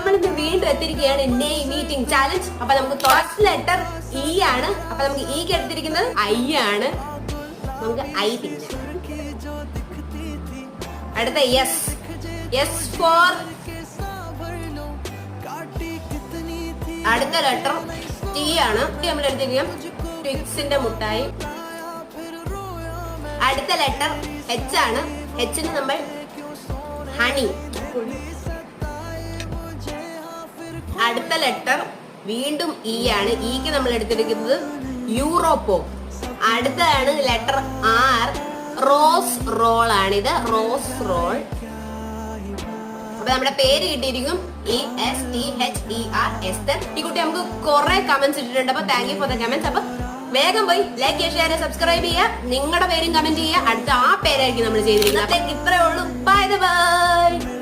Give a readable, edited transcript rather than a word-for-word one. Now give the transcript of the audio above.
നമ്മളിന്ന് വീണ്ടും എത്തിയിരിക്കുകയാണ് നെയ് മീറ്റിംഗ് ചാലഞ്ച്. അപ്പൊ നമുക്ക് ഫസ്റ്റ് ലെറ്റർ ഇ ആണ്. അപ്പൊ നമുക്ക് ഇക്ക് എടുത്തിരിക്കുന്നത് ഐ ആണ്. നമുക്ക് ഐ തിന്നാം. അടുത്ത എസ്. S four. അടുത്ത ലെറ്റർ ടി ആണ്. നമ്മൾ എടുത്തിരിക്കുന്നത് ട്വിക്സിന്റെ മുട്ടായി. അടുത്ത ലെറ്റർ എച്ച് ആണ്. എച്ചിന് നമ്മൾ ഹണി. അടുത്ത ലെറ്റർ വീണ്ടും ഇ ആണ്. ഇക്ക് നമ്മൾ എടുത്തിരിക്കുന്നത് യൂറോപ്പോ. അടുത്തതാണ് ലെറ്റർ ആർ. റോസ് റോൾ ആണിത്. Rose roll. അപ്പൊ നമ്മുടെ പേര് കിട്ടിയിരിക്കും ESTHER. ഈ കുട്ടി നമുക്ക് കുറെ കമന്റ്സ് ഇട്ടിട്ടുണ്ട്. അപ്പൊ thank you for the comments. അപ്പൊ വേഗം പോയി ലൈക്ക് ചെയ്യുക, ഷെയർ, സബ്സ്ക്രൈബ് ചെയ്യുക. നിങ്ങളുടെ പേരും കമന്റ് ചെയ്യുക. അടുത്ത ആ പേരായിരിക്കും നമ്മൾ ചെയ്തിരിക്കുന്നത്. ഇത്രേ ഉള്ളൂ. Bye bye.